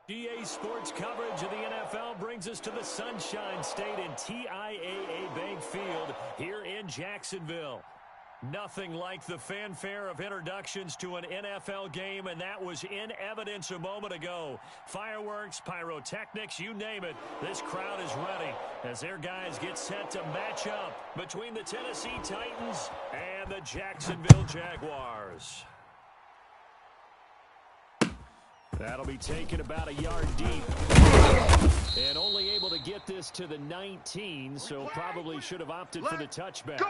GA Sports coverage of the NFL brings us to the Sunshine State in TIAA Bank Field here in Jacksonville. Nothing like the fanfare of introductions to an NFL game, and that was in evidence a moment ago. Fireworks, pyrotechnics, you name it, this crowd is ready as their guys get set to match up between the Tennessee Titans and the Jacksonville Jaguars. That'll be taken about a yard deep. And only able to get this to the 19, so probably should have opted for the touchback. Go!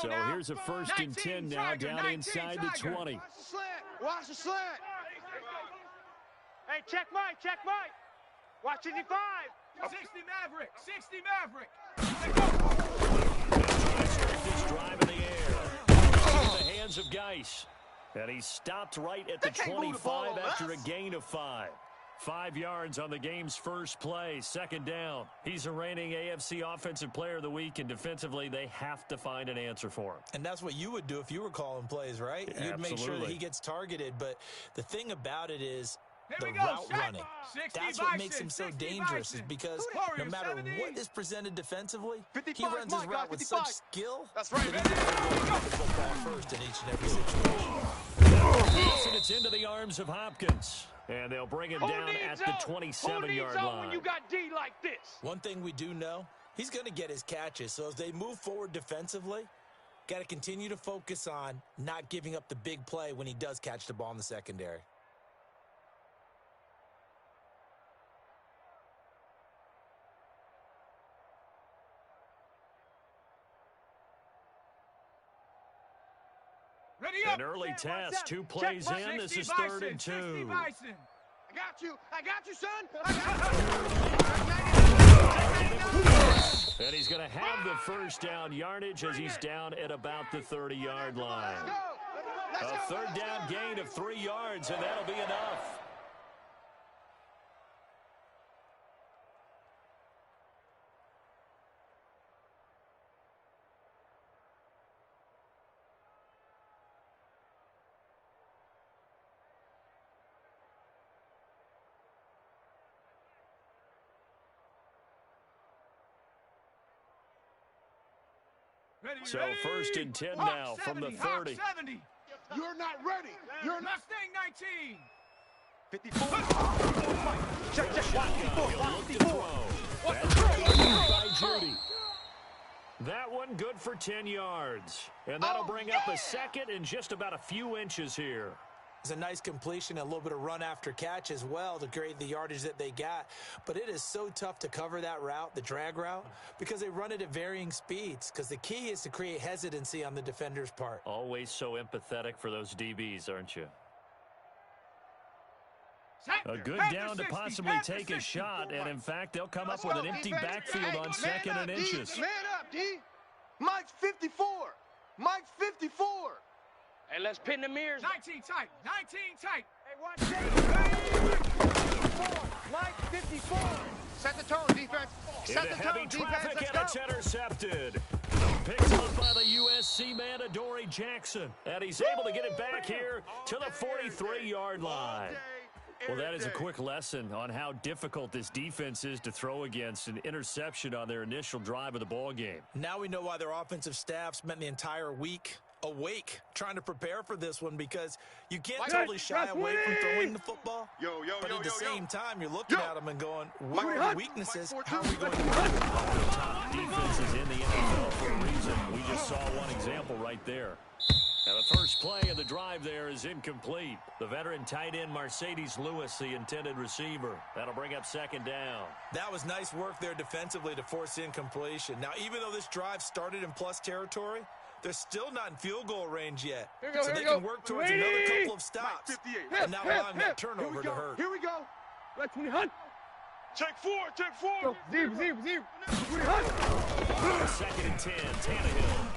So now. Here's a 1st and 10 now, down inside the 20. Watch the slant. Hey, check Mike. Watch 55. 60 Maverick. 60 Maverick. Start this drive in the air. In the hands of Geis. And he stopped right at the 25 after a gain of 5. 5 yards on the game's first play, 2nd down. He's a reigning AFC Offensive Player of the Week, and defensively, they have to find an answer for him. And that's what you would do if you were calling plays, right? Yeah, you'd make sure that he gets targeted, but the thing about it is the route running. That's what makes him so dangerous, is because no matter what is presented defensively, he runs his route with such skill that he's going to go the football first in each and every situation. And it's into the arms of Hopkins. And they'll bring him down at the 27-yard line. When you got D like this? One thing we do know, he's going to get his catches. So as they move forward defensively, got to continue to focus on not giving up the big play when he does catch the ball in the secondary. An early test, 2 plays in. This is 3rd and 2. I got you, son. And he's going to have the 1st down yardage as he's down at about the 30-yard line. A 3rd down gain of 3 yards, and that'll be enough. So 1st and 10 now from the 30. You're not ready. You're not. Mustang 19. 54. Check. 54. By Judy. That one good for 10 yards. And that'll bring up a 2nd and just about a few inches here. It's a nice completion, a little bit of run after catch as well to create the yardage that they got. But it is so tough to cover that route, the drag route, because they run it at varying speeds. Because the key is to create hesitancy on the defender's part. Always so empathetic for those DBs, aren't you? A good down to possibly take a shot, and in fact, they'll come up with an empty backfield on 2nd and inches. Man up, D. Mike's 54. Mike's 54. Hey, let's pin the mirrors. 19 tight. Hey, watch that. Mike 54. Set the tone, defense. Set the tone, defense. And it's intercepted. Picked up by the USC man, Adoree Jackson. And he's able to get it back here to the 43-yard line. Well, that is a quick lesson on how difficult this defense is to throw against. An interception on their initial drive of the ball game. Now we know why their offensive staff spent the entire week awake trying to prepare for this one, because you can't totally shy away from throwing the football. But at the same time, you're looking at them and going, what are the weaknesses? How are we going to do it? Top defenses in the NFL for a reason. We just saw one example right there. Now the first play of the drive there is incomplete. The veteran tight end Mercedes Lewis, the intended receiver. That'll bring up 2nd down. That was nice work there defensively to force incompletion. Now, even though this drive started in plus territory, they're still not in field goal range yet. So they can work towards another couple of stops and not allowing that turnover to hurt. Here we go. Right, 20 hunt. Check four. Zero. 20 hunt. 2nd and 10, Tannehill.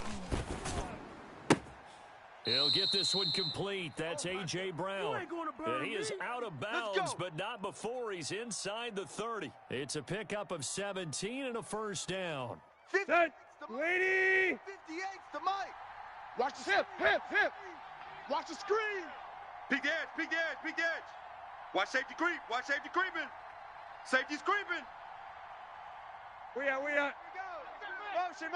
He'll get this one complete. That's A.J. Brown. And he is out of bounds, but not before he's inside the 30. It's a pickup of 17 and a first down. 58's the mic. Watch the hip. Watch the screen. Big edge. Watch safety creeping. Safety's creeping. We are. Motion.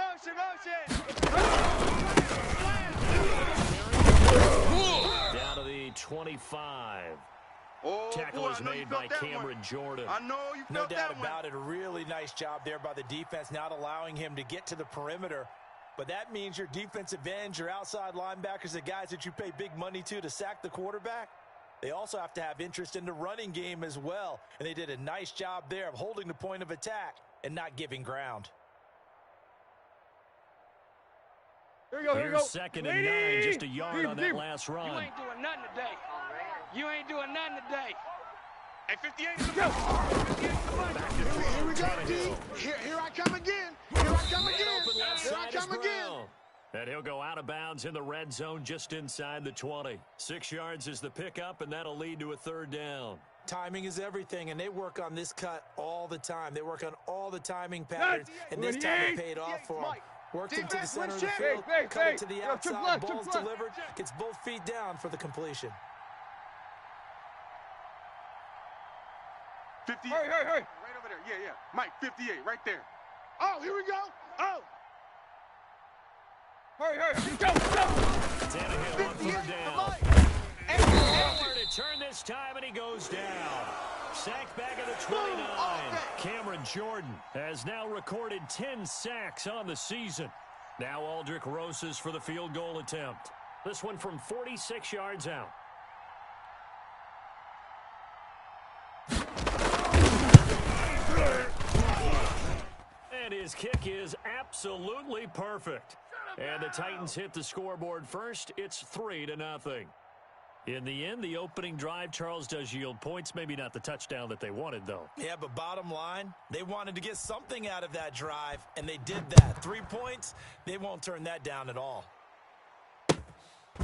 Down to the 25. Oh, Tackle is made by Cameron Jordan. I know you No felt doubt that one. about it. A really nice job there by the defense, not allowing him to get to the perimeter. But that means your defensive ends, your outside linebackers, the guys that you pay big money to sack the quarterback, they also have to have interest in the running game as well. And they did a nice job there of holding the point of attack and not giving ground. Here we go. Here's 2nd and 9, just a yard on that last run. You ain't doing nothing today. Hey, 58. Here we go, D. Here I come again. And he'll go out of bounds in the red zone just inside the 20. 6 yards is the pickup, and that'll lead to a 3rd down. Timing is everything, and they work on this cut all the time. They work on all the timing patterns, and this time it paid off for them. Worked him to the center of the field, cut it to the outside, ball's delivered, gets both feet down for the completion. 58. Hurry. Right over there. Yeah. Mike, 58, right there. Oh, here we go. Oh. Hurry. Go. Tannehill on 3rd down. Nowhere to turn this time, and he goes down. Sacked back at the 29. Cameron Jordan has now recorded 10 sacks on the season. Now Aldrick Rosas for the field goal attempt. This one from 46 yards out. And his kick is absolutely perfect. And the Titans hit the scoreboard first. It's 3-0. In the end, the opening drive, Charles, does yield points. Maybe not the touchdown that they wanted, though. Yeah, but bottom line, they wanted to get something out of that drive, and they did that. 3 points, they won't turn that down at all.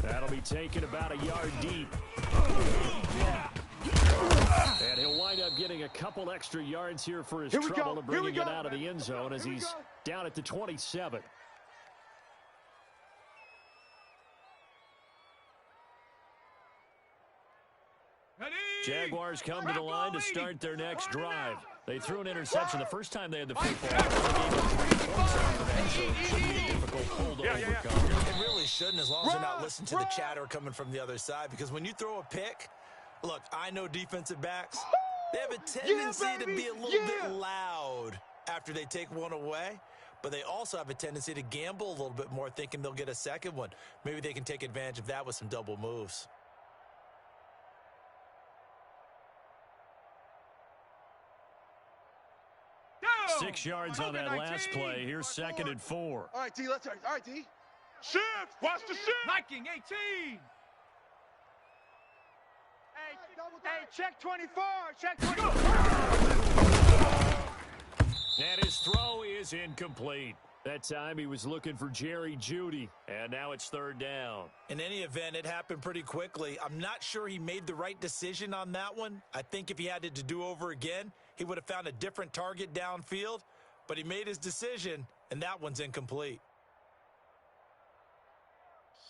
That'll be taken about a yard deep. And he'll wind up getting a couple extra yards here for his trouble of bringing it out of the end zone as he's down at the 27. Jaguars come to the line to start their next drive. They threw an interception the first time they had the football. It should be a difficult pull to overcome. It really shouldn't, as long as they're not listening to the chatter coming from the other side. Because when you throw a pick, look, I know defensive backs, they have a tendency to be a little bit loud after they take one away. But they also have a tendency to gamble a little bit more, thinking they'll get a second one. Maybe they can take advantage of that with some double moves. Go! 6 yards on that last play. Here's 2nd and 4. All right, D, let's all right, D. Shift! Watch the shift! Viking 18! Hey, check 24! Check 24! And his throw is incomplete. That time he was looking for Jerry Jeudy, and now it's 3rd down. In any event, it happened pretty quickly. I'm not sure he made the right decision on that one. I think if he had it to do over again, he would have found a different target downfield, but he made his decision, and that one's incomplete.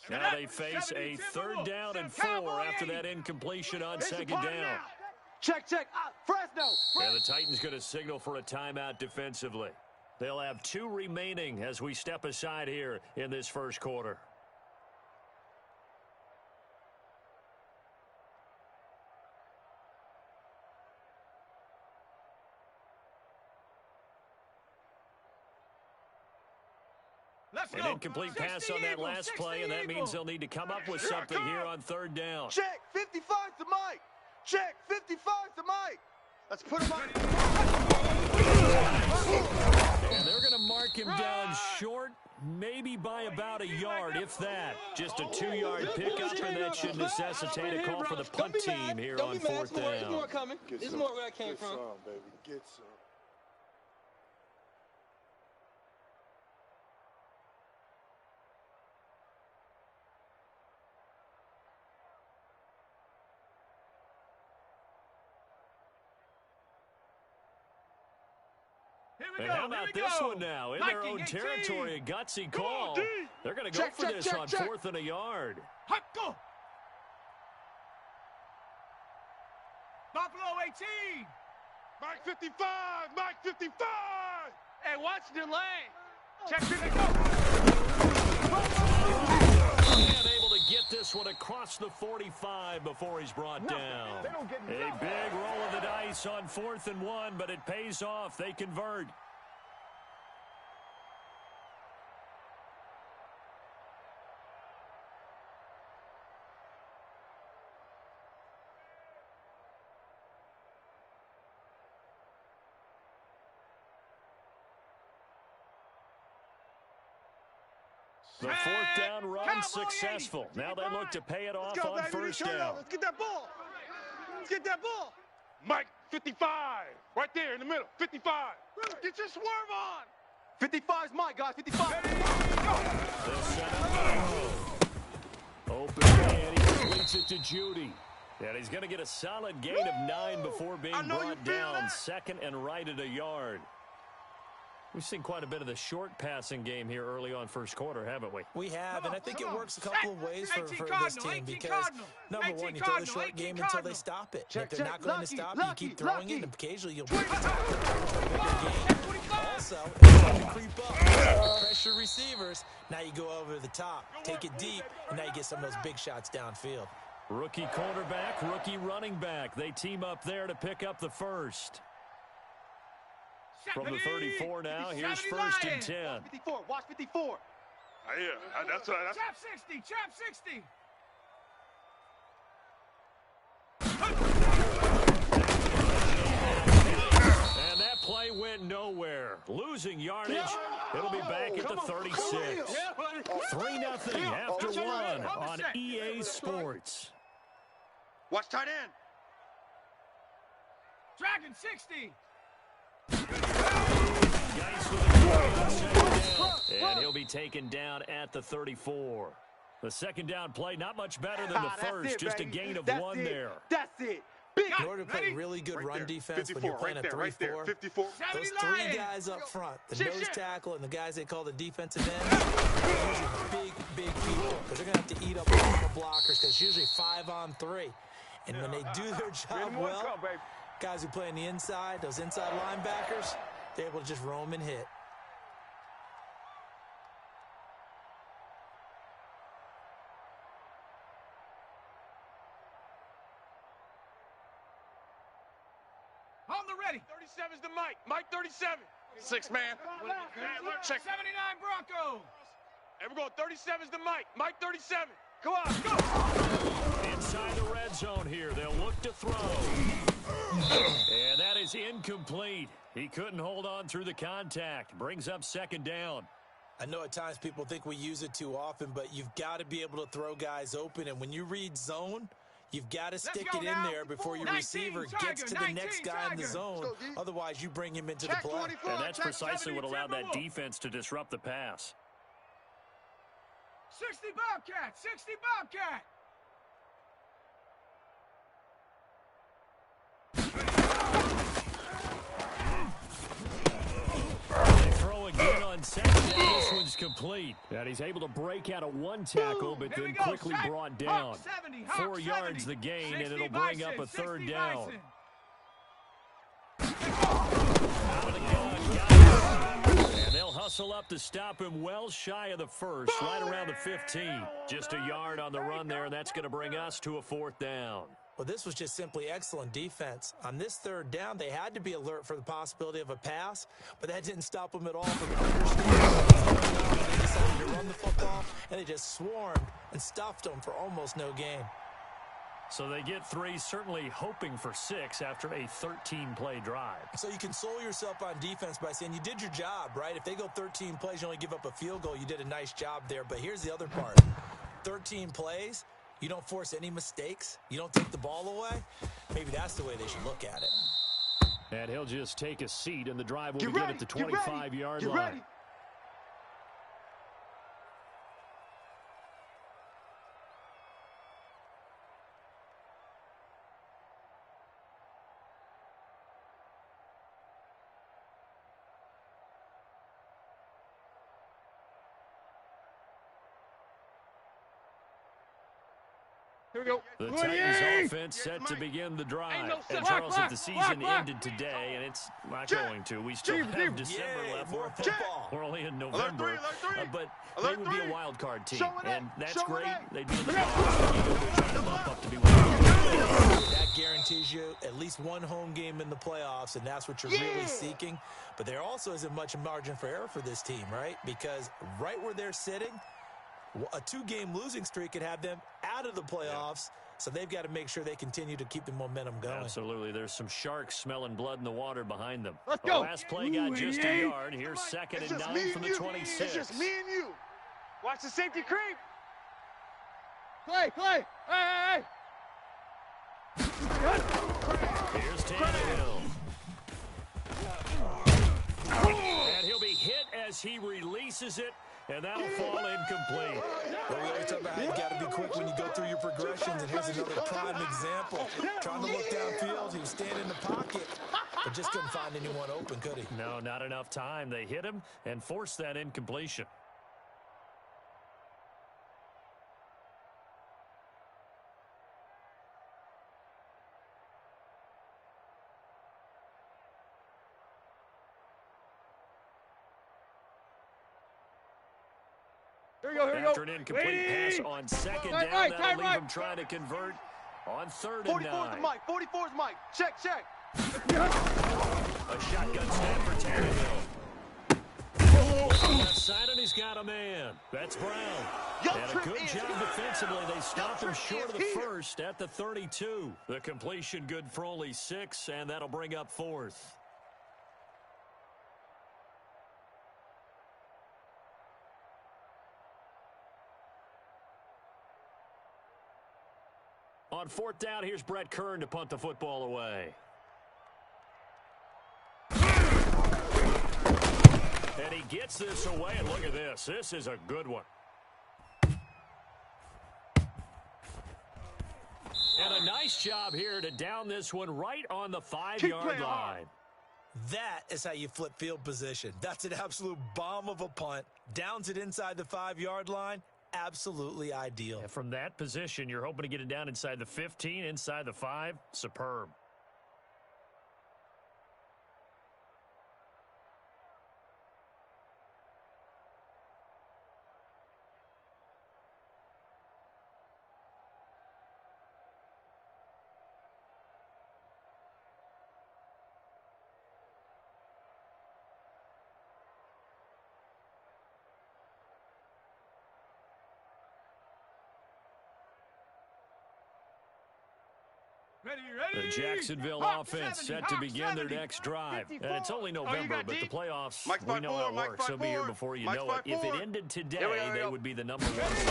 Now they face a 3rd down and 4 after that incompletion on 2nd down. Check. Fresno! And the Titans going to signal for a timeout defensively. They'll have 2 remaining as we step aside here in this first quarter. An incomplete pass on that last play, and that means they'll need to come up with something here on 3rd down. Check, 55's the mic. Check, 55's the mic. Let's put him on. And they're going to mark him down short maybe by about a yard, if that. Just a 2-yard pickup, and that should necessitate a call for the punt team here on 4th down. There's more coming. There's more where I came from. Get some, baby. Get some. And how about this one now? In their own territory, a gutsy call. They're going to go for this on 4th and a yard. Go. Buffalo 18. Mike 55. Mike 55. Hey, watch the lane. Check it And able to get this one across the 45 before he's brought down. A big roll of the dice on 4th and 1, but it pays off. They convert. The 4th down run successful. Now they look to pay it off on 1st down. Let's get that ball. Let's get that ball. Mike 55. Right there in the middle. 55. Get your swerve on. 55's Mike, guys. 55. They'll set up. Open man. He completes it to Judy. And he's going to get a solid gain of 9 before being brought down. 2nd and right at a yard. We've seen quite a bit of the short passing game here early on 1st quarter, haven't we? We have, and I think it works a couple of ways for this team because, number one, you throw the short game until they stop it. If they're not going to stop it, you keep throwing it, and occasionally you'll break it down. Also, if you want to creep up, pressure receivers, now you go over the top, take it deep, and now you get some of those big shots downfield. Rookie quarterback, rookie running back. They team up there to pick up the first. From the 34 now, here's 1st and 10. Watch 54, watch 54. Yeah, that's right. Chap 60, chap 60. And that play went nowhere. Losing yardage. It'll be back at the 36. 3-0 after 1 on EA Sports. Watch tight end. Dragon 60. And he'll be taken down at the 34. The 2nd down play, not much better than the first, just a gain of 1 there. That's it. In order to play really good run defense when you're playing a 3-4, those 3 guys up front, the nose tackle and the guys they call the defensive ends, are usually big people because they're going to have to eat up all the blockers because it's usually 5-on-3. And when they do their job well, guys who play on the inside, those inside linebackers, they're able to just roam and hit. On the ready. 37's the Mike. Mike 37. 6 man. Check. 79 Bronco. And we're going 37's the Mike. Mike 37. Come on, go. Inside the red zone here. They'll look to throw. And that is incomplete. He couldn't hold on through the contact. Brings up 2nd down. I know at times people think we use it too often, but you've got to be able to throw guys open. And when you read zone, you've got to stick it in there before your receiver gets to the next guy in the zone. Otherwise, you bring him into the play. And that's precisely what allowed that defense to disrupt the pass. 60 Bobcat, 60 Bobcat. They throw again on 2nd down. This one's complete. And he's able to break out of 1 tackle, but then quickly brought down. 4 yards the gain, and it'll bring up a 3rd down. Out of the gun, got it. And they'll hustle up to stop him well shy of the 1st, right around the 15. Just a yard on the run there, and that's going to bring us to a 4th down. Well, this was just simply excellent defense. On this 3rd down, they had to be alert for the possibility of a pass, but that didn't stop them at all from understanding. They decided to run the football, and they just swarmed and stuffed them for almost no gain. So they get 3, certainly hoping for 6 after a 13-play drive. So you console yourself on defense by saying you did your job, right? If they go 13 plays, you only give up a field goal, you did a nice job there. But here's the other part. 13 plays, you don't force any mistakes, you don't take the ball away. Maybe that's the way they should look at it. And he'll just take a seat, and the drive will begin at the 25-yard line. Ready. Here we go. The Titans offense set to begin the drive. And Charles, if the season ended today, and it's not going to, we still have December left. We're only in November. But they would be a wild card team, and that's great. They'd be in the playoffs. They're trying to bump up to be one. That guarantees you at least one home game in the playoffs, and that's what you're really seeking. But there also isn't much margin for error for this team, right? Because right where they're sitting, a 2-game losing streak could have them out of the playoffs, so they've got to make sure they continue to keep the momentum going. Absolutely. There's some sharks smelling blood in the water behind them. Let's the go. last play got just a yard. Here's 2nd and 9 from the 26. It's just me and you. Watch the safety creep. Clay. Hey. Here's Tannehill. And he'll be hit as he releases it. And that'll fall incomplete. Well, we always talk about how you got to be quick when you go through your progressions, and here's another prime example. Trying to look downfield, he was standing in the pocket, but just couldn't find anyone open, could he? No, not enough time. They hit him and forced that incompletion. Here we go. After an incomplete pass on 2nd down, that'll leave him trying to convert on 3rd and 9. 44's Mike. 44's Mike. Check. A shotgun snap for Tannehill. Left side, and he's got a man. That's Brown. And a good job defensively. They stopped him short of the first at the 32. The completion good for only 6, and that'll bring up 4th. On 4th down, here's Brett Kern to punt the football away. And he gets this away, and look at this. This is a good one. And a nice job here to down this one right on the 5-yard line. That is how you flip field position. That's an absolute bomb of a punt. Downs it inside the 5-yard line. Absolutely ideal. And from that position, you're hoping to get it down inside the 15, inside the 5. Superb. The Jacksonville offense set to begin their next drive. And it's only November, but the playoffs, we know how it works. They'll be here before you know it. If it ended today, they would be the number 1 seed.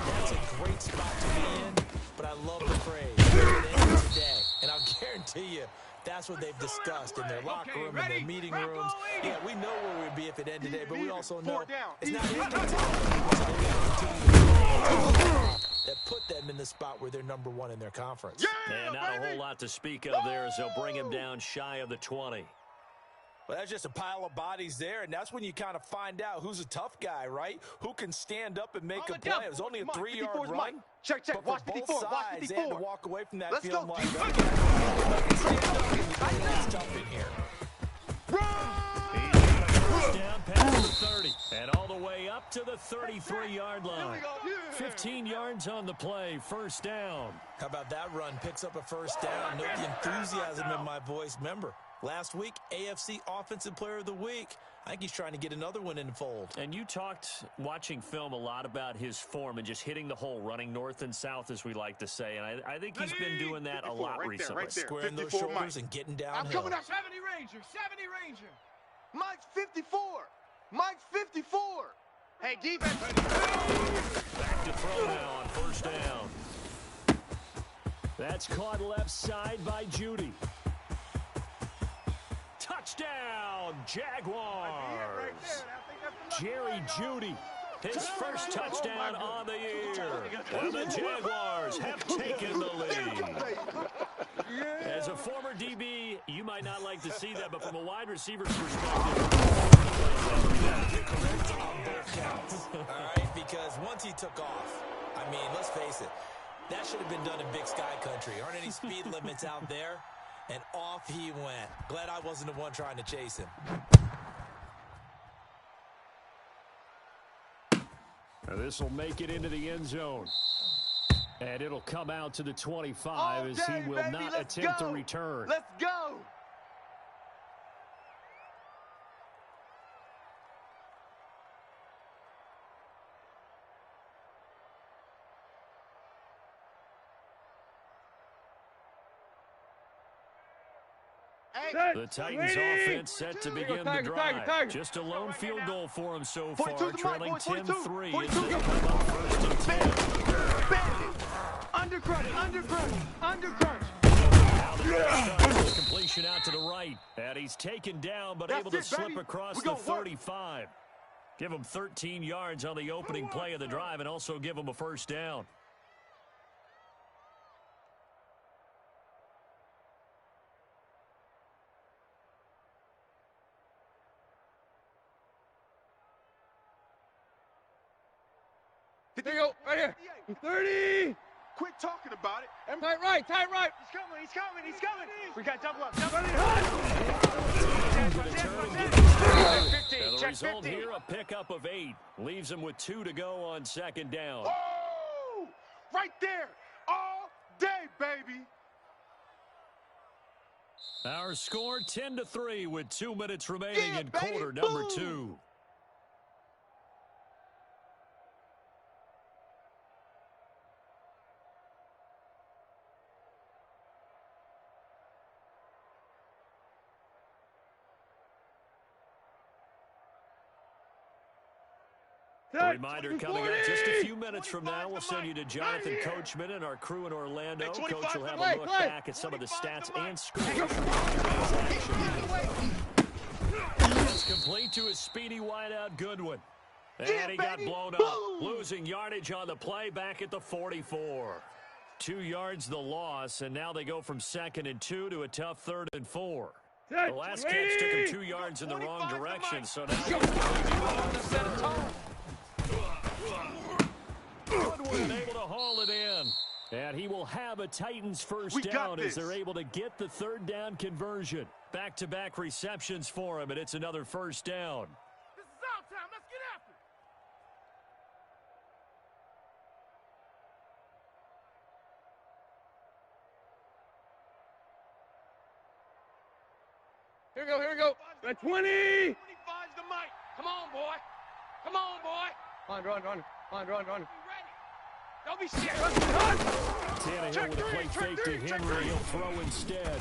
That's a great spot to be in, but I love the phrase. If it ended today, and I'll guarantee you, that's what they've discussed in their locker room, in their meeting rooms. Yeah, we know where we'd be if it ended today, but we also know it's not ending today. So they got to continue that put them in the spot where they're number 1 in their conference. And not a whole lot to speak of there as they'll bring him down shy of the 20. Well, that's just a pile of bodies there, and that's when you kind of find out who's a tough guy, right? Who can stand up and make a play. It was only a 3-yard run. Check. But Watch for 54. both Watch sides, 54. they had to walk away from that Let's field go. line. Stand up, and you know it's tough in here. First down past the 30. And all the way up to the 33-yard line. 15 yards on the play. First down. How about that run? Picks up a first down. Note the enthusiasm in my voice. Remember, Last week, AFC Offensive Player of the Week. I think he's trying to get another one in the fold. And you talked, watching film, a lot about his form and just hitting the hole, running north and south, as we like to say. And I think he's been doing that a lot recently. Squaring those shoulders and getting downhill. I'm coming up. 70 Ranger. Mike's 54. Mike's 54. Hey, defense. Back to throw now on first down. That's caught left side by Judy. Touchdown, Jaguars. Jerry Judy, his first touchdown on the year. And the Jaguars have taken the lead. As a former DB, you might not like to see that, but from a wide receiver's perspective, all right, because once he took off, I mean, let's face it, that should have been done in Big Sky Country. Aren't any speed limits out there? And off he went. Glad I wasn't the one trying to chase him. This will make it into the end zone. And it'll come out to the 25 as he will not attempt to return. Let's go. The Titans offense set to begin the drive. Just a lone field goal for him so far, trailing 10-3 as they come up first and 10. Undercrunch. Completion out to the right. And he's taken down, but able to slip across the 35. Give him 13 yards on the opening play of the drive and also give him a first down. There you go, right here. 30. Quit talking about it. Tight right. He's coming. We got double up. And the result here, a pickup of 8. Leaves him with 2 to go on second down. Oh! Right there. All day, baby. Our score 10-3 with 2 minutes remaining in quarter number 2. A reminder coming up just a few minutes from now. We'll send you to Jonathan Coachman and our crew in Orlando. Coach will have a look back at some of the stats and scores. It's complete to his speedy wideout Goodwin. And he got blown up, losing yardage on the play back at the 44. 2 yards the loss, and now they go from 2nd and 2 to a tough 3rd and 4. The last catch took him 2 yards in the wrong direction, so now he's going to set a tone. Goodwin able to haul it in. And he will have a Titans first down as they're able to get the 3rd down conversion. Back-to-back receptions for him, and it's another first down. This is our time. Let's get after it. Here we go. The 20. 25's the mic. Come on, boy. Run. Don't be scared. Tannehill with a play fake to Henry. He'll throw instead.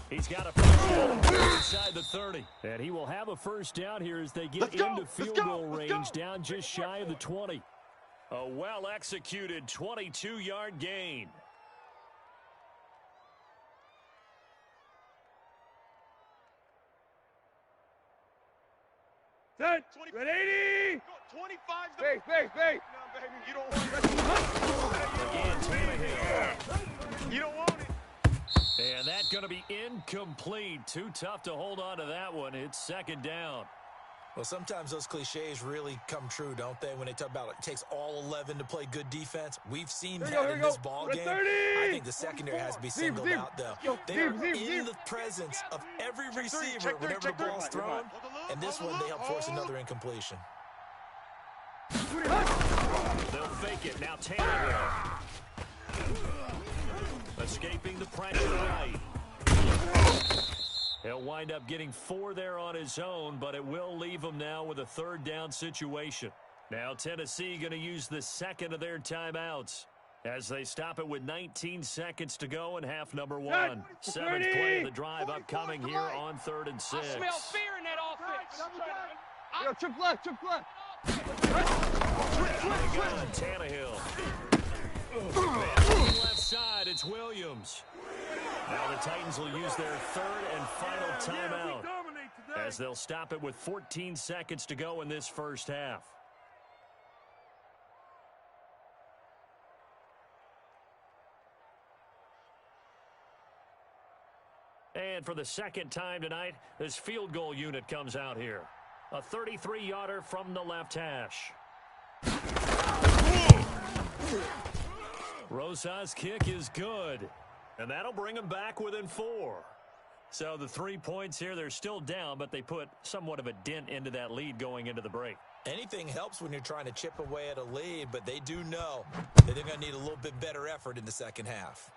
He's got a first down inside the 30. And he will have a first down here as they get into field goal range, down just shy of the 20. A well-executed 22-yard gain. Set. 80. 25's the base. No, baby, you don't want it. Again, Tannehill. You don't want it. And that's going to be incomplete. Too tough to hold on to that one. It's 2nd down. Well, sometimes those cliches really come true, don't they? When they talk about it takes all 11 to play good defense. We've seen that in this ball game. I think the secondary has to be singled out, though. They're in the presence of every receiver whenever the ball's thrown. And this one, they help force another incompletion. They'll fake it. Now Tannehill. Escaping the pressure right. He'll wind up getting 4 there on his own, but it will leave him now with a 3rd down situation. Now Tennessee going to use the second of their timeouts as they stop it with 19 seconds to go in half number 1. 7th play of the drive upcoming here on 3rd and 6. I smell fear in that offense. Yo, trip left, trip left. Tannehill. Left side, it's Williams. Now the Titans will use their 3rd and final timeout as they'll stop it with 14 seconds to go in this first half. And for the second time tonight, this field goal unit comes out here. A 33-yarder from the left hash. Rosa's kick is good. And that'll bring them back within 4. So the 3 points here, they're still down, but they put somewhat of a dent into that lead going into the break. Anything helps when you're trying to chip away at a lead, but they do know that they're going to need a little bit better effort in the second half.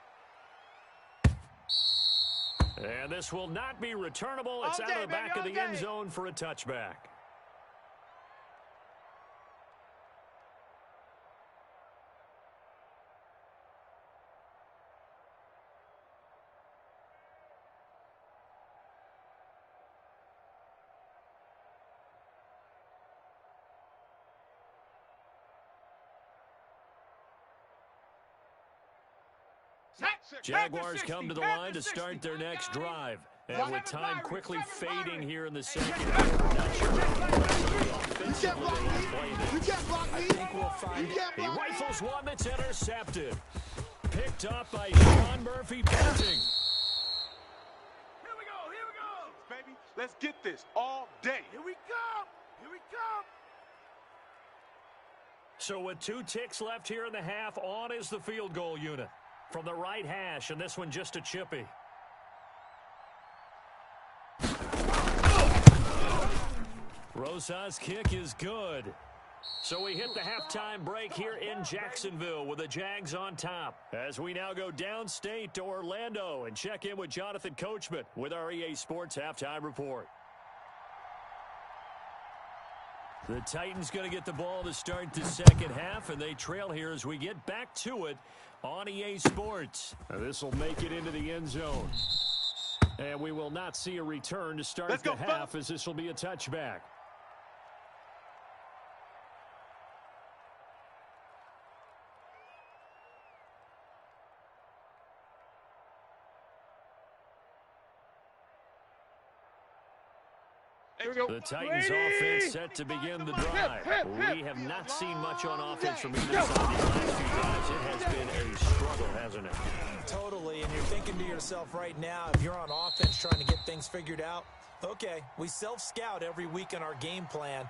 And this will not be returnable. It's out of the back of the end zone for a touchback. Jaguars come to the line to start their next drive. And with time quickly fading here in the second half, not sure he rifles one that's intercepted. Picked up by Sean Murphy punting. Here we go, baby. Let's get this all day. Here we come. So with 2 ticks left here in the half, on is the field goal unit. From the right hash, and this one just a chippy. Rosa's kick is good. So we hit the halftime break here in Jacksonville with the Jags on top. As we now go downstate to Orlando and check in with Jonathan Coachman with our EA Sports Halftime Report. The Titans going to get the ball to start the second half, and they trail here as we get back to it on EA Sports. This will make it into the end zone. And we will not see a return to start the half, as this will be a touchback. The Titans offense set to begin the drive. We have not seen much on offense from either side these last few drives. It has been a struggle, hasn't it? Totally, and you're thinking to yourself right now, if you're on offense trying to get things figured out, okay, we self-scout every week in our game plan.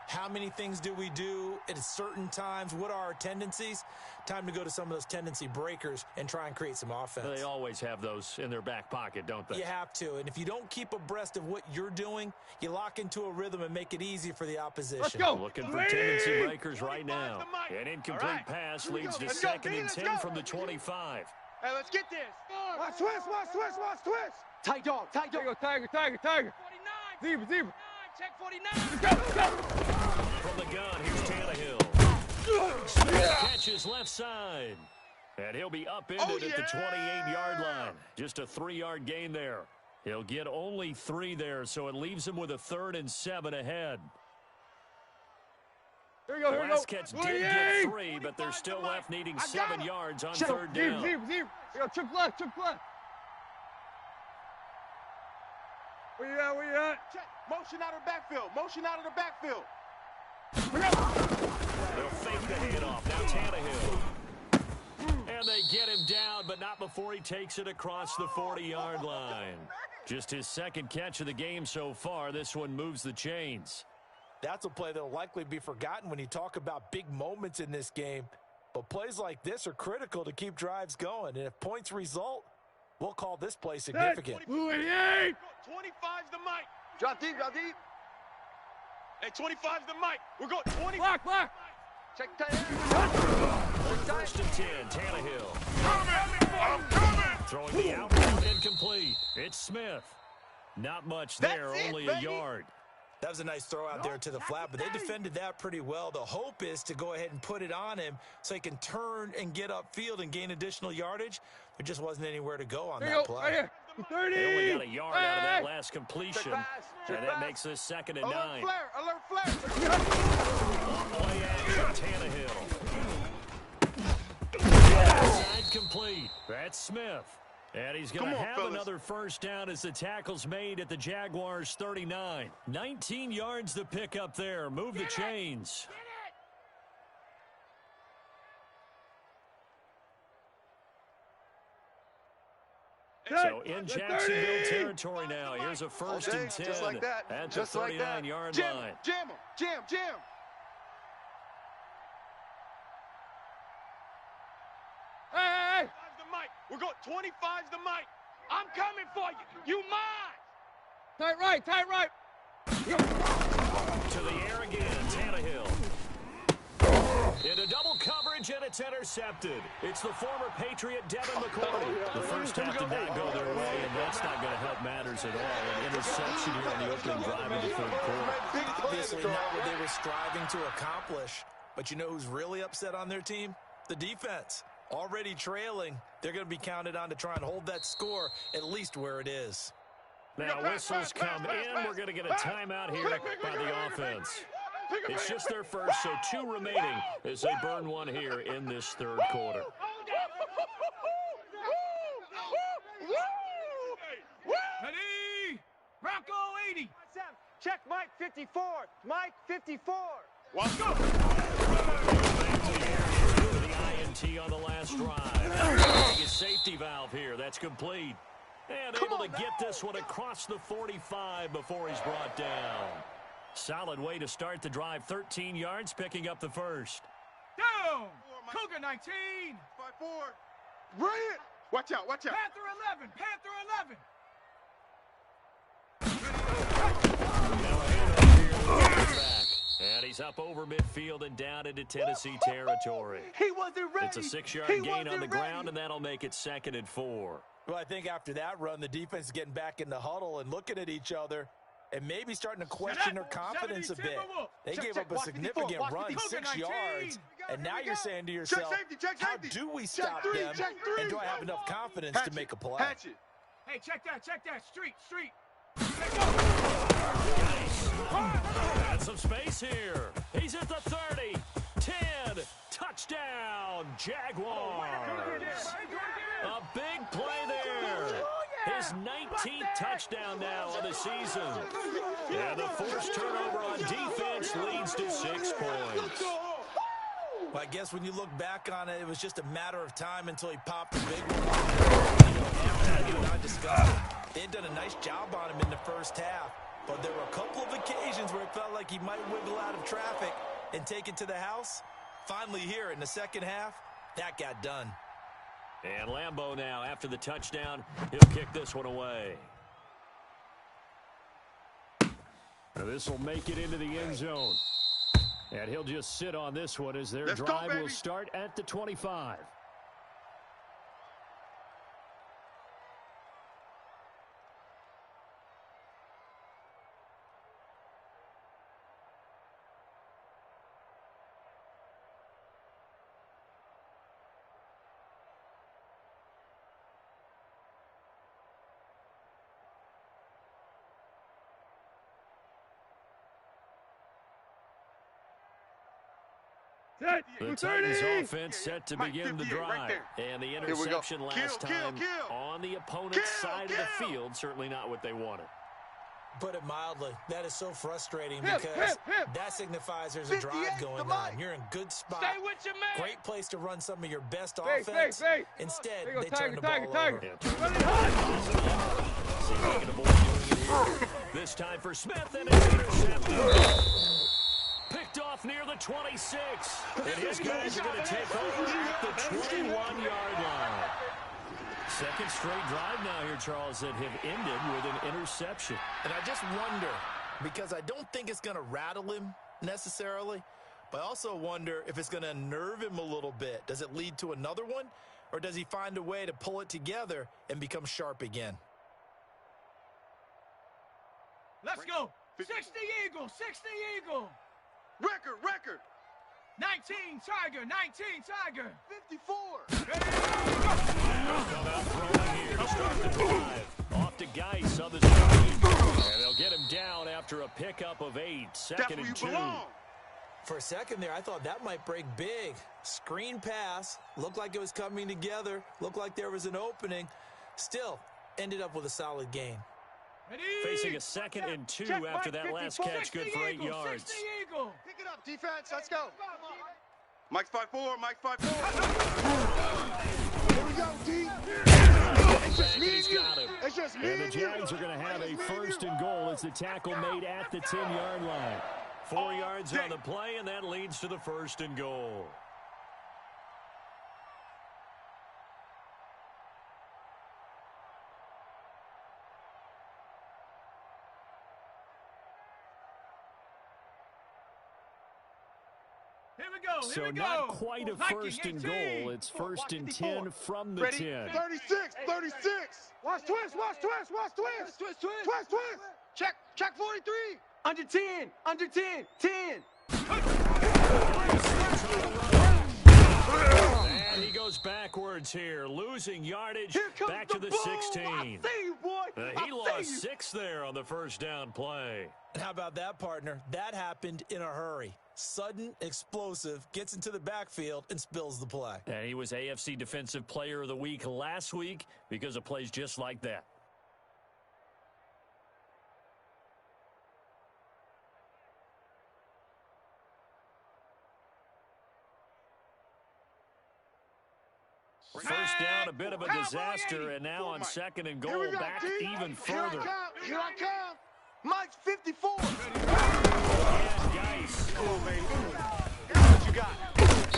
How many things do we do at certain times? What are our tendencies? Time to go to some of those tendency breakers and try and create some offense. They always have those in their back pocket, don't they? You have to. And if you don't keep abreast of what you're doing, you lock into a rhythm and make it easy for the opposition. Let's go. Looking for tendency breakers right now. An incomplete pass leads to 2nd and 10 from the 25. Hey, let's get this. Watch twist. Tight dog. There you go, tiger. 49. Zebra. Check 49. Let's go. From the gun, here's Tannehill. Smith catches left side. And he'll be upended at the 28-yard line. Just a 3-yard gain there. He'll get only 3 there, so it leaves him with a 3rd and 7 ahead. Here we go. Last catch did get 3, but they're still left needing 7 yards on 3rd down. Zebra. Here we go, trip left. Where you at? Check. Motion out of the backfield. They'll fake the handoff. Now Tannehill. And they get him down, but not before he takes it across the 40-yard line. Just his 2nd catch of the game so far. This one moves the chains. That's a play that will likely be forgotten when you talk about big moments in this game. But plays like this are critical to keep drives going. And if points result, we'll call this play significant. 25's the mic. Drop deep. Hey, 25's the mic. We're going 20. Block. Check tight end. 1st and 10, Tannehill. I'm coming. Throwing the out route incomplete. It's Smith. Not much there, only a yard. That was a nice throw out there to the flat, but they defended that pretty well. The hope is to go ahead and put it on him so he can turn and get upfield and gain additional yardage. There just wasn't anywhere to go on that play. Right here. 30. They only got a yard out of that last completion, and that makes this 2nd and 9. Alert flare. Play action, Tannehill. Side complete. That's Smith. And he's going to have another first down as the tackle's made at the Jaguars' 39. 19 yards to pick up there. Move the chains. So in Jacksonville territory now. Here's a 1st and 10 just like that. at the 39-yard line. Jam him. Hey. We're going 25's the mic. I'm coming for you. You mine. Tight right. To the air again, Tannehill. Into double coverage, and it's intercepted. It's the former Patriot Devin McCourty. The first half did not go their way, and that's not going to help matters at all. An interception here on the opening drive in the 3rd quarter. Obviously not what they were striving to accomplish. But you know who's really upset on their team? The defense. Already trailing, they're going to be counted on to try and hold that score at least where it is. Now whistles come in. We're going to get a timeout here by the offense. It's just their first, so 2 remaining as they burn one here in this 3rd quarter. Ready? Bronco 80. Check Mike 54. Mike 54. Let's go. The INT on the last drive. A safety valve here. That's complete. And able to get this one across the 45 before he's brought down. Solid way to start the drive. 13 yards, picking up the first. Down. Cougar 19. 5-4. Brilliant. Watch out. Panther 11. And he's up over midfield and down into Tennessee territory. He wasn't ready. It's a 6-yard gain on the ground, and that'll make it 2nd and 4. Well, I think after that run, the defense is getting back in the huddle and looking at each other and maybe starting to question their confidence a bit. They gave up a significant run, 6 yards, and now you're saying to yourself, how do we stop them, and do I have enough confidence to make a play? Hey, check that. Street. Got some space here. He's at the 30. 10. Touchdown, Jaguars. A big play there. His 19th touchdown now of the season. And the forced turnover on defense leads to 6 points. Well, I guess when you look back on it, it was just a matter of time until he popped a big one. You and I discussed it. They had done a nice job on him in the first half, but there were a couple of occasions where it felt like he might wiggle out of traffic and take it to the house. Finally here in the second half, that got done. And Lambeau now, after the touchdown, he'll kick this one away. Now this will make it into the end zone. And he'll just sit on this one as their drive will start at the 25. The Titans offense set to begin the drive. And the interception last time on the opponent's side of the field, certainly not what they wanted. Put it mildly, that is so frustrating because that signifies there's a drive going on. You're in good spot. Great place to run some of your best offense. Instead, they turn the ball over. This time for Smith, and it's intercepted. Picked off near the 26. And his guys are going to take over at the 21-yard line. Second straight drive now here, Charles, that have ended with an interception. And I just wonder, because I don't think it's going to rattle him necessarily, but I also wonder if it's going to unnerve him a little bit. Does it lead to another one, or does he find a way to pull it together and become sharp again? Let's go. 60 Eagle, 60 Eagle. Record. 19 Tiger, 19 Tiger. 54. Come out throwing here to start the drive. Off to Geis on the screen. And they'll get him down after a pickup of 8. Second and 2. For a second there, I thought that might break big. Screen pass. Looked like it was coming together. Looked like there was an opening. Still, ended up with a solid gain. Ready? Facing a second and 2 after that last catch. Good for 8 yards. 60 Eagle. Pick it up, defense. Let's go. Mike's 5-4. Mike's 5-4. Here we go, D. It's just me and you. It's just me and and the Jags are going to have a first and goal as the tackle made at the 10-yard line. 4 yards on the play, and that leads to the first and goal. So not quite a first and goal. It's first and 10 from the 10. 36. Watch twist. Check 43. Under 10. 10. And he goes backwards here, losing yardage back to the 16. I see you, boy. He lost 6 there on the first down play. And how about that, partner? That happened in a hurry. Sudden, explosive, gets into the backfield, and spills the play. And he was AFC Defensive Player of the Week last week because of plays just like that. First down, a bit of a disaster, and now on second and goal, back even further. Here I come. Mike's 54. And Geis. What you got?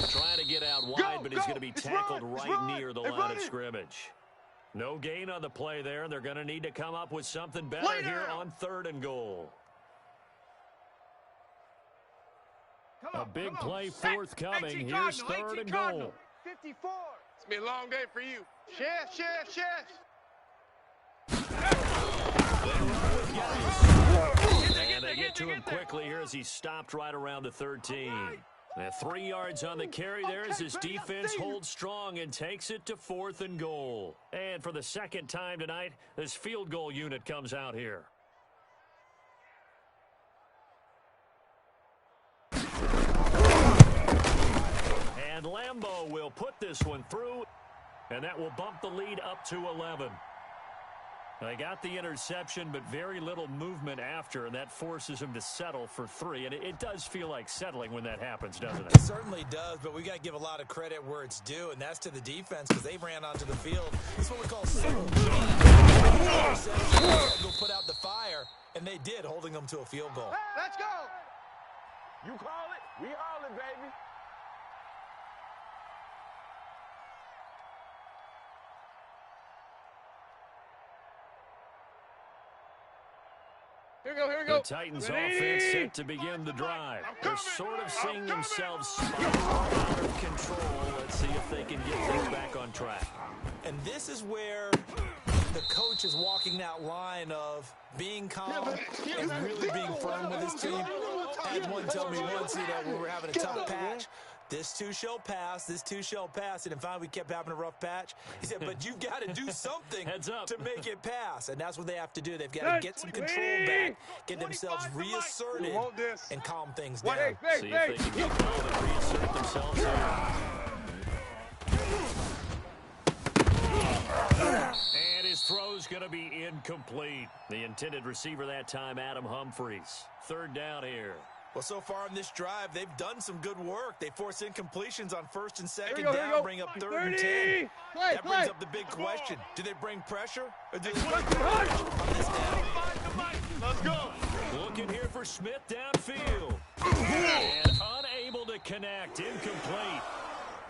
Trying to get out wide, but he's going to be tackled right near the line of scrimmage. No gain on the play there, and they're going to need to come up with something better here on third and goal. A big play forthcoming. Here's third and goal. 54. It's been a long day for you. Chef. And they get to him quickly here as he stopped right around the 13. 3 yards on the carry there as his defense holds strong and takes it to fourth and goal. And for the second time tonight, this field goal unit comes out here. And Lambeau will put this one through, and that will bump the lead up to 11. They got the interception, but very little movement after, and that forces him to settle for 3. And it does feel like settling when that happens, doesn't it? It certainly does, but we got to give a lot of credit where it's due, and that's to the defense because they ran onto the field. This is what we call settle. Go put out the fire, and they did, holding them to a field goal. Let's go. You call it, we all it, baby. Here we go. The Titans offense set to begin the drive. They're sort of seeing themselves spiral out of control. Let's see if they can get things back on track. And this is where the coach is walking that line of being calm and really being firm with his team. I had one tell me once, when we were having a tough patch, this too shall pass, this too shall pass. And finally we kept having a rough patch. He said, but you've got to do something to make it pass. And that's what they have to do. They've got to get some control back, get themselves reasserted, and calm things down. See if they can get going and reassert themselves here. And his throw's going to be incomplete. The intended receiver that time, Adam Humphries. Third down here. Well, so far in this drive, they've done some good work. They force incompletions on first and second down, bring up third and 10. That brings up the big question. Do they bring pressure or do they bring coverage on this down? Let's go. Looking here for Smith downfield. And unable to connect. Incomplete.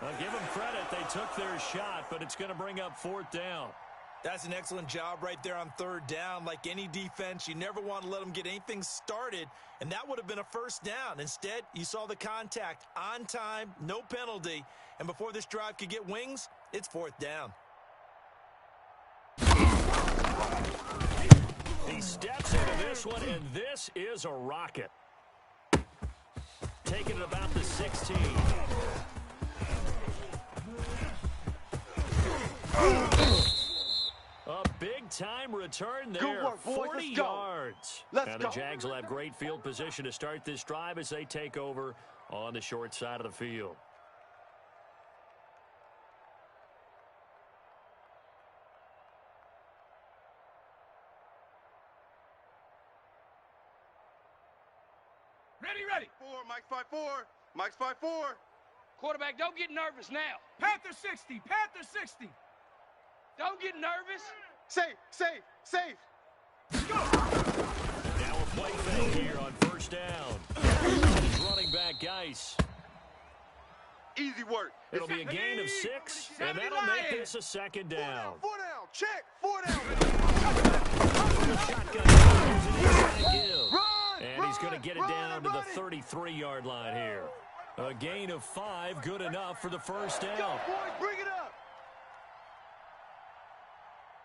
I'll give them credit. They took their shot, but it's going to bring up fourth down. That's an excellent job right there on third down. Like any defense, you never want to let them get anything started, and that would have been a first down. Instead, you saw the contact on time, no penalty, and before this drive could get wings, it's fourth down. He steps into this this one, and this is a rocket. Taking it about the 16. A big-time return there. Good work, boys. 40 yards. And the Jags will have great field position to start this drive as they take over on the short side of the field. Ready. Mike's 5-4. Mike's 5-4. Quarterback, don't get nervous now. Panther 60. Panther 60. Don't get nervous. Safe. Go. Now a play fake here on first down. Running back Geis. Easy work. It'll be a gain of 6, and that'll make this a second down. 4 down. Check. 4 down. And he's going to get it down to the 33-yard line here. A gain of 5, good enough for the first down. Go, boys, bring it up.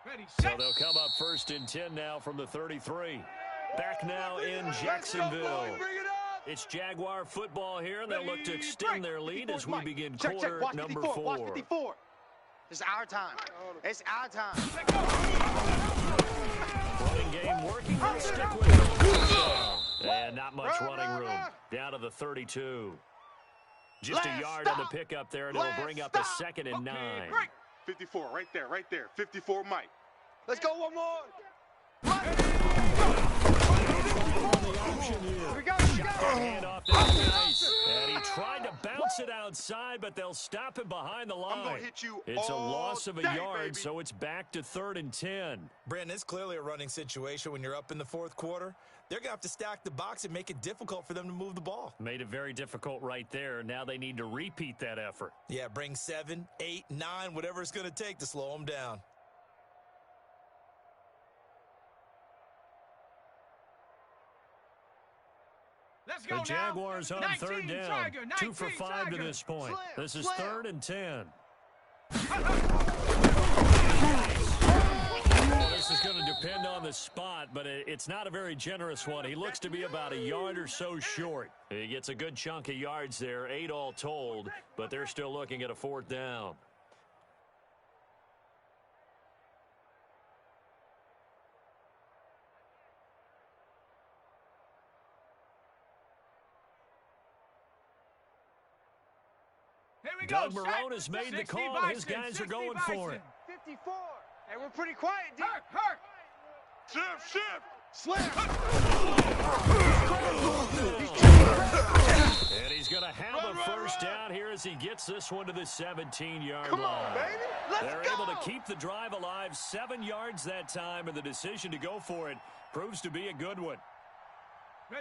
Ready, So set. they'll come up first and 10 now from the 33. Back now in Jacksonville. It's Jaguar football here, and they'll look to extend their lead as we begin quarter number 4. Watch 54. It's our time. It's our time. Running game working. They'll stick with it. And not much running room. Down to the 32. Just a yard on the pickup there, and it'll bring up a 2nd and 9. 54, right there. 54, Mike. Let's go one more. Here we go. Hand off there, nice. And he tried to bounce it outside, but they'll stop him behind the line. I'm going to hit you It's a all loss of a day, yard, baby. so it's back to 3rd and 10. Brandon, it's clearly a running situation when you're up in the fourth quarter. They're going to have to stack the box and make it difficult for them to move the ball. Made it very difficult right there. Now they need to repeat that effort. Yeah, bring 7, 8, 9, whatever it's going to take to slow them down. Let's go The Jaguars now. on 3rd down. Tiger, 2 for 5 Tiger. to this point. This is 3rd and 10. This is going to depend on the spot, but it's not a very generous one. He looks to be about a yard or so short. He gets a good chunk of yards there, 8 all told, but they're still looking at a 4th down. Here we Doug go. Marone has made the call. His guys are going for it. 54. Hey, we're pretty quiet, D. Hurt. Shift. Slap. And he's going to have a first down here as he gets this one to the 17-yard Come line. on, baby. Let's They're go. able to keep the drive alive, 7 yards that time, and the decision to go for it proves to be a good one.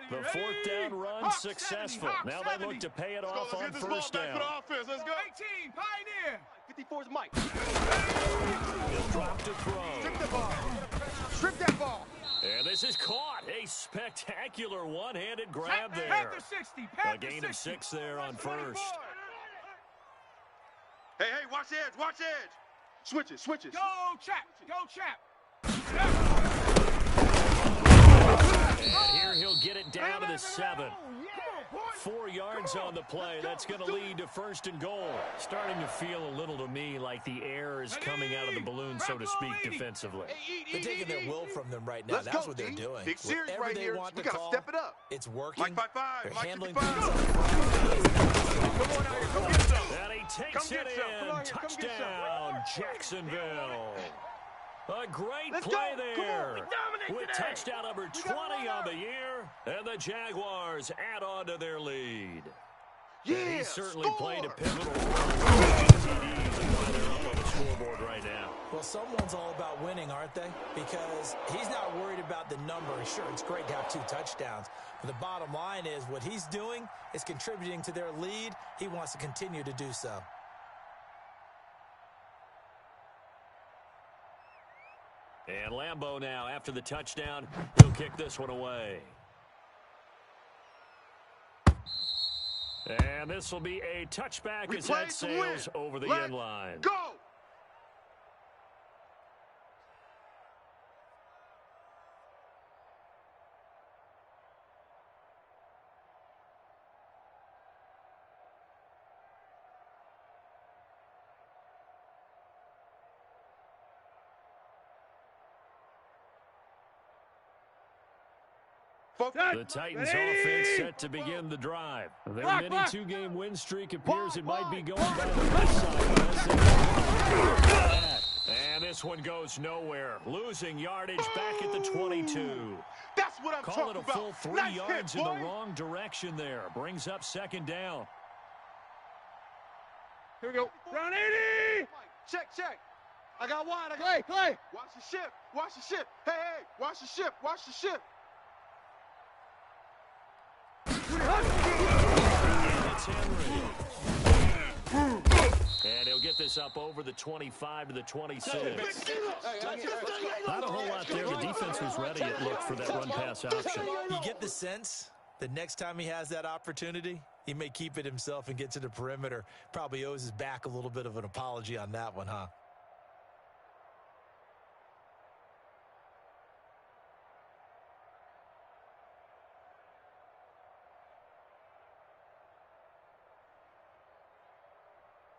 The 4th down run successful. Now they look to pay it off on first down. Let's go. 18, Pioneer. 54's Mike. He'll drop to throw. Strip the ball. Strip that ball. And this is caught. A spectacular one-handed grab there. Panther 60. A Panther gain 60. of 6 there on first. Hey, watch edge. Switches. Go, Chap. And here he'll get it down to the 7. 4 yards on the play. That's going to lead to 1st and goal. Starting to feel a little to me like the air is coming out of the balloon, so to speak, defensively. They're taking their will from them right now. Let's That's go, what they're D. doing. Big series Whatever right they here. want We to got to call, step it up. it's working. Mike 5-5. They're Mike handling 55. things. Come on out here. Come get some. And he takes Come it get some. Come in. on here. Come get some. Touchdown, Jacksonville. A great Let's play go. Come on. there. We dominate With today. touchdown number 20 on the year, and the Jaguars add on to their lead. Yeah, And he certainly score. played a pivotal role. TDs and why they're up on the scoreboard right now. Well, someone's all about winning, aren't they? Because he's not worried about the number. Sure, it's great to have 2 touchdowns. But the bottom line is what he's doing is contributing to their lead. He wants to continue to do so. And Lambeau now, after the touchdown, he'll kick this one away. And this will be a touchback as that sails over the end line. Go! The Titans offense set to begin the drive. Their mini two-game win streak appears it might be going by the wayside. And this one goes nowhere. Losing yardage back at the 22. That's what I'm Call talking it a full about. 3 Nice yards hit, in boy. the wrong direction there. Brings up second down. Here we go. Round 80. Check. I got wide. Clay. Watch the ship. Hey, watch the ship. And it's Henry. And he'll get this up over the 25 to the 26. Not a whole lot there. The defense was ready, it looked, for that run-pass option. You get the sense that next time he has that opportunity, he may keep it himself and get to the perimeter. Probably owes his back a little bit of an apology on that one, huh?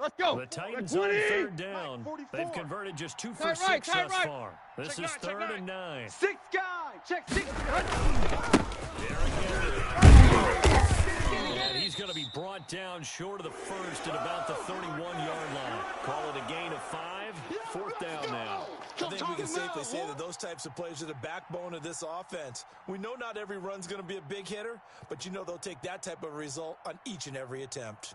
Let's go. The Titans on third down. They've converted just 2 for 6 thus far. This is third and 9. 6 guy. Check 6. And he's going to be brought down short of the first at about the 31-yard line. Call it a gain of 5. Fourth down now. I think we can safely say that those types of plays are the backbone of this offense. We know not every run's going to be a big hitter, but you know they'll take that type of result on each and every attempt.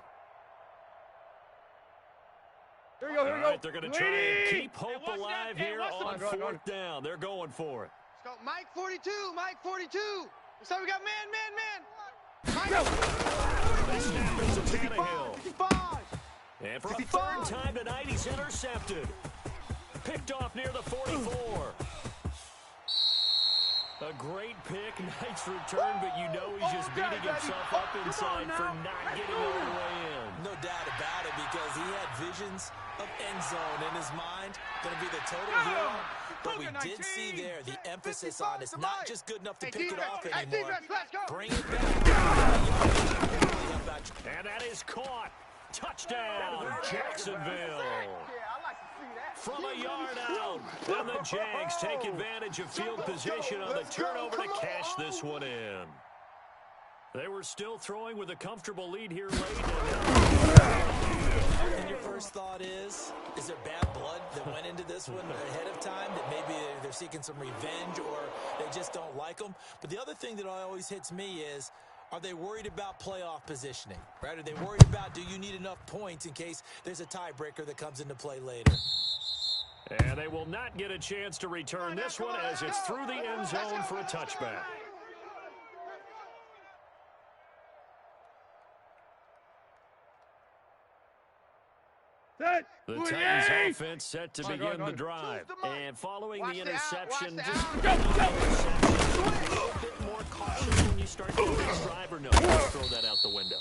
Here we go. All right, they're going to try and keep hope alive here on fourth down. They're going for it. Let's go. Mike 42. So we got man. They snap it to Tannehill. 55. And for a third time tonight, he's intercepted. Picked off near the 44. A great pick, nice return, but you know he's just beating himself up inside for not getting all the way in. No doubt about it, because he had visions of end zone in his mind. Going to be the total hero. But we did see there the emphasis on it's not just good enough to pick it off anymore. Bring it back. And that is caught. Touchdown, Jacksonville. From a yard out. And the Jags take advantage of field position on the turnover to cash this one in. They were still throwing with a comfortable lead here late. And your first thought is there bad blood that went into this one ahead of time, that maybe they're seeking some revenge or they just don't like them? But the other thing that always hits me is, are they worried about playoff positioning, right? Are they worried about, do you need enough points in case there's a tiebreaker that comes into play later? And they will not get a chance to return this one as it's through the end zone for a touchback. The Titans offense set to begin the drive. And following the interception, just a little bit more cautious when you start getting this drive, or no? Just throw that out the window.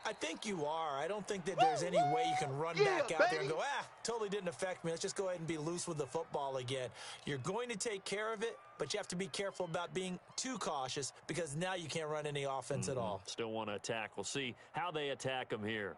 I think you are. I don't think that there's any way you can run back out there and go, totally didn't affect me. Let's just go ahead and be loose with the football again. You're going to take care of it, but you have to be careful about being too cautious, because now you can't run any offense at all. Still want to attack. We'll see how they attack them here.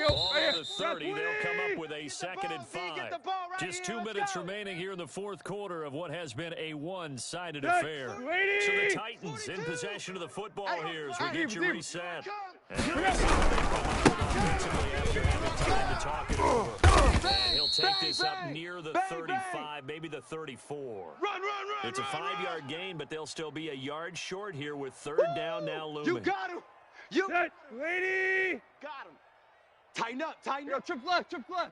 Ball on the 30. They'll come up with a second and 5. Just 2 minutes remaining here in the fourth quarter of what has been a one-sided affair. So the Titans in possession of the football here as we get you reset. And he'll take this up near the 35, maybe the 34. It's a 5-yard gain, but they'll still be a yard short here with third down now looming. You got him. Set, lady. Got him. Tighten up. Trip left. Run.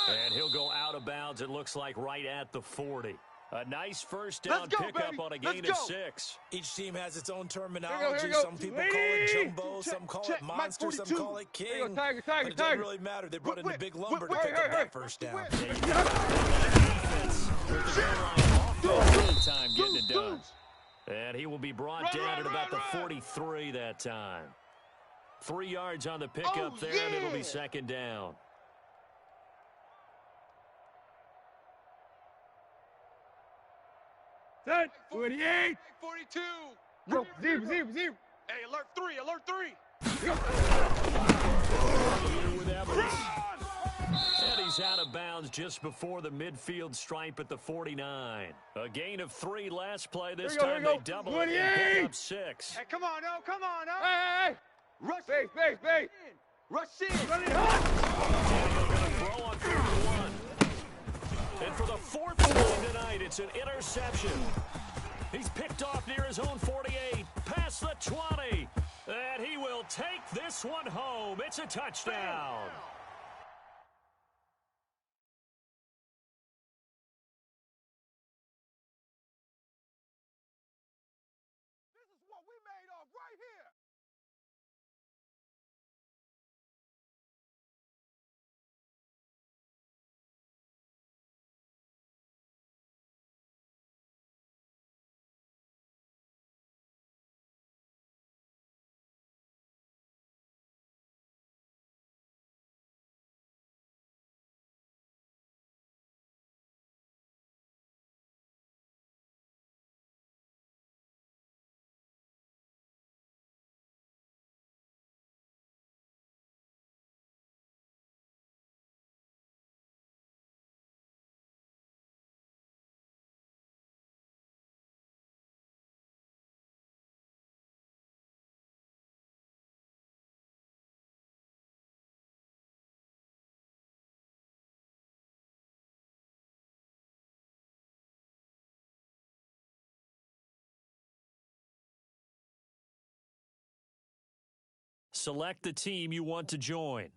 And he'll go out of bounds, it looks like, right at the 40. A nice first down pickup on a gain of 6. Each team has its own terminology. Here we go. Some people call it jumbo, some call it monster, some call it king. Tiger. But it doesn't really matter. They brought in the big lumber to pick up that first down. Time getting it done. And he will be brought down at about the 43 that time. 3 yards on the pickup there, and it'll be second down. Set, 48. 42. Zero. Hey, alert 3. Leader with Evans. And he's out of bounds just before the midfield stripe at the 49. A gain of 3 last play. This time they double it and pick up 6. Hey, come on, no, come on, no. Hey! Rush Base! Rush in. Run it hot! They're going to throw on 31. And for the 4th time tonight, it's an interception. He's picked off near his own 48, past the 20. And he will take this one home. It's a touchdown. This is what we made of right here. Select the team you want to join.